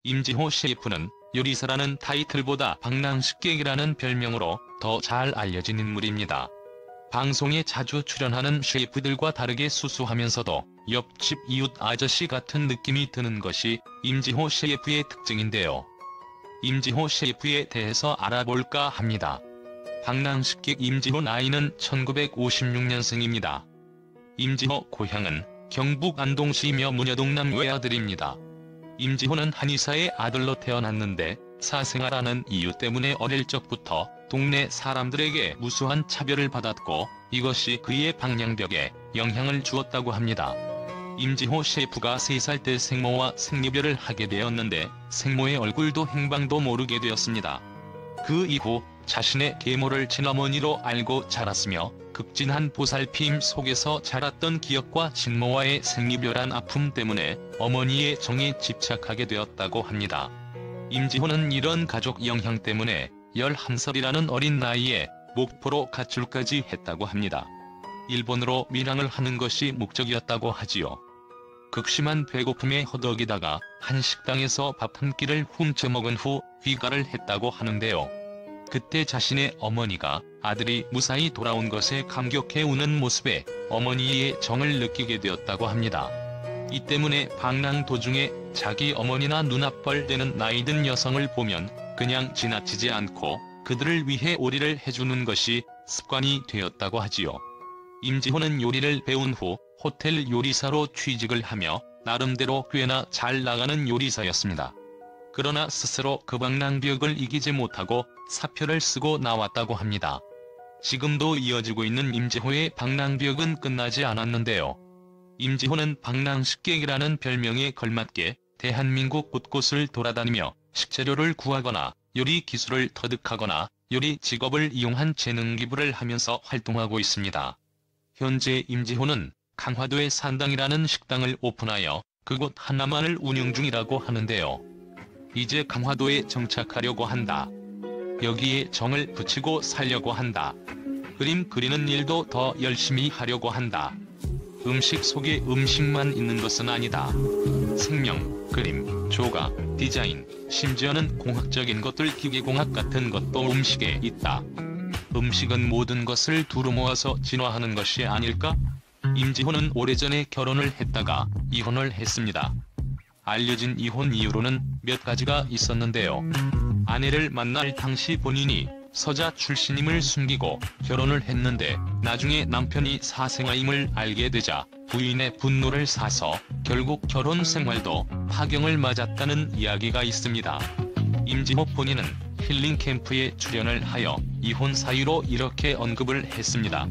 임지호 셰프는 요리사라는 타이틀보다 방랑식객이라는 별명으로 더 잘 알려진 인물입니다. 방송에 자주 출연하는 셰프들과 다르게 수수하면서도 옆집 이웃 아저씨 같은 느낌이 드는 것이 임지호 셰프의 특징인데요. 임지호 셰프에 대해서 알아볼까 합니다. 방랑식객 임지호 나이는 1956년생입니다. 임지호 고향은 경북 안동시며 문여동남 외아들입니다. 임지호는 한의사의 아들로 태어났는데 사생활하는 이유 때문에 어릴 적부터 동네 사람들에게 무수한 차별을 받았고 이것이 그의 방랑벽에 영향을 주었다고 합니다. 임지호 셰프가 3살 때 생모와 생리별을 하게 되었는데 생모의 얼굴도 행방도 모르게 되었습니다. 그 이후 자신의 계모를 친어머니로 알고 자랐으며 극진한 보살핌 속에서 자랐던 기억과 친모와의 생리별한 아픔 때문에 어머니의 정에 집착하게 되었다고 합니다. 임지호는 이런 가족 영향 때문에 11살이라는 어린 나이에 목포로 가출까지 했다고 합니다. 일본으로 밀항을 하는 것이 목적이었다고 하지요. 극심한 배고픔에 허덕이다가 한 식당에서 밥 한 끼를 훔쳐먹은 후 귀가를 했다고 하는데요. 그때 자신의 어머니가 아들이 무사히 돌아온 것에 감격해 우는 모습에 어머니의 정을 느끼게 되었다고 합니다. 이 때문에 방랑 도중에 자기 어머니나 눈앞벌 되는 나이든 여성을 보면 그냥 지나치지 않고 그들을 위해 요리를 해주는 것이 습관이 되었다고 하지요. 임지호는 요리를 배운 후 호텔 요리사로 취직을 하며 나름대로 꽤나 잘 나가는 요리사였습니다. 그러나 스스로 그 방랑벽을 이기지 못하고 사표를 쓰고 나왔다고 합니다. 지금도 이어지고 있는 임지호의 방랑벽은 끝나지 않았는데요. 임지호는 방랑식객이라는 별명에 걸맞게 대한민국 곳곳을 돌아다니며 식재료를 구하거나 요리 기술을 터득하거나 요리 직업을 이용한 재능 기부를 하면서 활동하고 있습니다. 현재 임지호는 강화도의 산당이라는 식당을 오픈하여 그곳 하나만을 운영 중이라고 하는데요. 이제 강화도에 정착하려고 한다. 여기에 정을 붙이고 살려고 한다. 그림 그리는 일도 더 열심히 하려고 한다. 음식 속에 음식만 있는 것은 아니다. 생명, 그림, 조각, 디자인, 심지어는 공학적인 것들 기계공학 같은 것도 음식에 있다. 음식은 모든 것을 두루 모아서 진화하는 것이 아닐까? 임지호는 오래전에 결혼을 했다가 이혼을 했습니다. 알려진 이혼 이유로는 몇 가지가 있었는데요. 아내를 만날 당시 본인이 서자 출신임을 숨기고 결혼을 했는데 나중에 남편이 사생아임을 알게 되자 부인의 분노를 사서 결국 결혼 생활도 파경을 맞았다는 이야기가 있습니다. 임지호 본인은 힐링 캠프에 출연을 하여 이혼 사유로 이렇게 언급을 했습니다.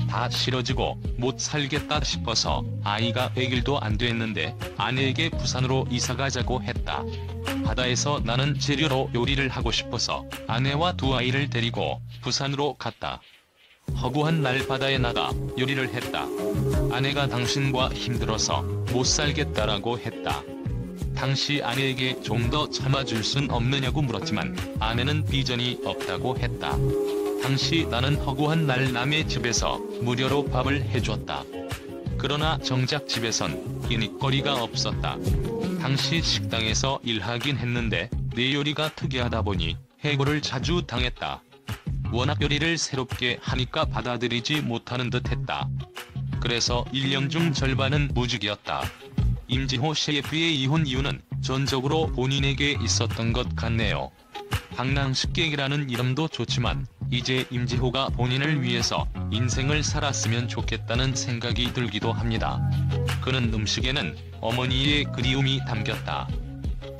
다 싫어지고 못 살겠다 싶어서 아이가 100일도 안 됐는데 아내에게 부산으로 이사가자고 했다. 바다에서 나는 재료로 요리를 하고 싶어서 아내와 2아이를 데리고 부산으로 갔다. 허구한 날 바다에 나가 요리를 했다. 아내가 당신과 힘들어서 못 살겠다라고 했다. 당시 아내에게 좀 더 참아줄 순 없느냐고 물었지만 아내는 비전이 없다고 했다. 당시 나는 허구한 날 남의 집에서 무료로 밥을 해줬다. 그러나 정작 집에선 끼니거리가 없었다. 당시 식당에서 일하긴 했는데 내 요리가 특이하다 보니 해고를 자주 당했다. 워낙 요리를 새롭게 하니까 받아들이지 못하는 듯 했다. 그래서 1년 중 절반은 무직이었다. 임지호 셰프의 이혼 이유는 전적으로 본인에게 있었던 것 같네요. 방랑식객이라는 이름도 좋지만 이제 임지호가 본인을 위해서 인생을 살았으면 좋겠다는 생각이 들기도 합니다. 그는 음식에는 어머니의 그리움이 담겼다.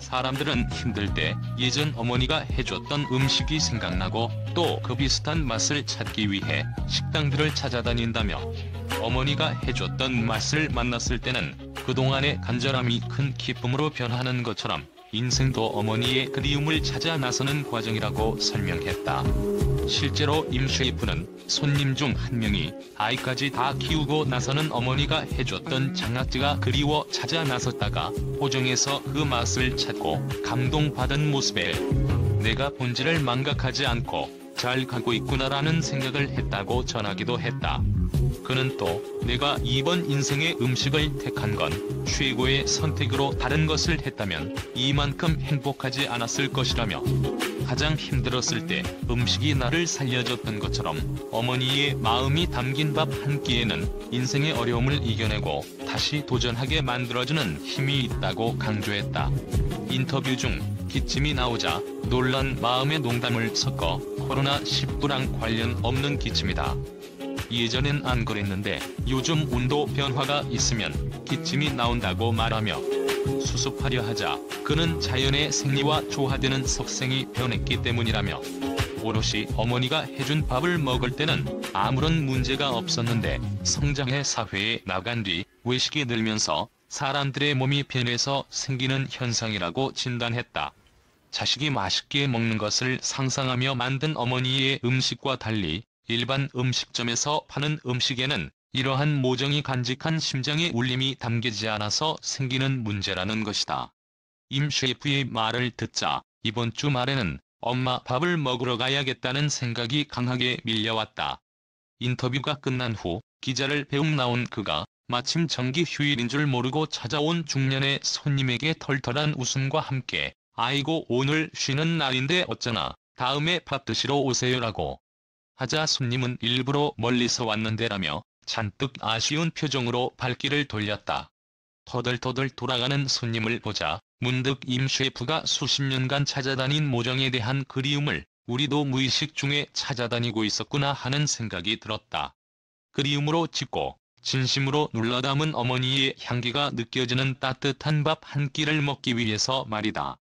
사람들은 힘들 때 예전 어머니가 해줬던 음식이 생각나고 또 그 비슷한 맛을 찾기 위해 식당들을 찾아다닌다며 어머니가 해줬던 맛을 만났을 때는 그동안의 간절함이 큰 기쁨으로 변하는 것처럼 인생도 어머니의 그리움을 찾아 나서는 과정이라고 설명했다. 실제로 임 셰프는 손님 중 한 명이 아이까지 다 키우고 나서는 어머니가 해줬던 장아찌가 그리워 찾아 나섰다가 포장해서 그 맛을 찾고 감동받은 모습에 내가 본질을 망각하지 않고 잘 가고 있구나라는 생각을 했다고 전하기도 했다. 그는 또 내가 이번 인생의 음식을 택한 건 최고의 선택으로 다른 것을 했다면 이만큼 행복하지 않았을 것이라며 가장 힘들었을 때 음식이 나를 살려줬던 것처럼 어머니의 마음이 담긴 밥 한 끼에는 인생의 어려움을 이겨내고 다시 도전하게 만들어주는 힘이 있다고 강조했다. 인터뷰 중 기침이 나오자 놀란 마음에 농담을 섞어 코로나19랑 관련 없는 기침이다. 예전엔 안 그랬는데 요즘 온도 변화가 있으면 기침이 나온다고 말하며 수습하려 하자 그는 자연의 생리와 조화되는 속생이 변했기 때문이라며 오롯이 어머니가 해준 밥을 먹을 때는 아무런 문제가 없었는데 성장해 사회에 나간 뒤 외식이 늘면서 사람들의 몸이 변해서 생기는 현상이라고 진단했다. 자식이 맛있게 먹는 것을 상상하며 만든 어머니의 음식과 달리 일반 음식점에서 파는 음식에는 이러한 모정이 간직한 심장의 울림이 담기지 않아서 생기는 문제라는 것이다. 임 셰프의 말을 듣자 이번 주말에는 엄마 밥을 먹으러 가야겠다는 생각이 강하게 밀려왔다. 인터뷰가 끝난 후 기자를 배웅 나온 그가 마침 정기 휴일인 줄 모르고 찾아온 중년의 손님에게 털털한 웃음과 함께 아이고 오늘 쉬는 날인데 어쩌나 다음에 밥 드시러 오세요라고 하자 손님은 일부러 멀리서 왔는데라며 잔뜩 아쉬운 표정으로 발길을 돌렸다. 터덜터덜 돌아가는 손님을 보자 문득 임 셰프가 수십 년간 찾아다닌 모정에 대한 그리움을 우리도 무의식 중에 찾아다니고 있었구나 하는 생각이 들었다. 그리움으로 짓고 진심으로 눌러 담은 어머니의 향기가 느껴지는 따뜻한 밥 한 끼를 먹기 위해서 말이다.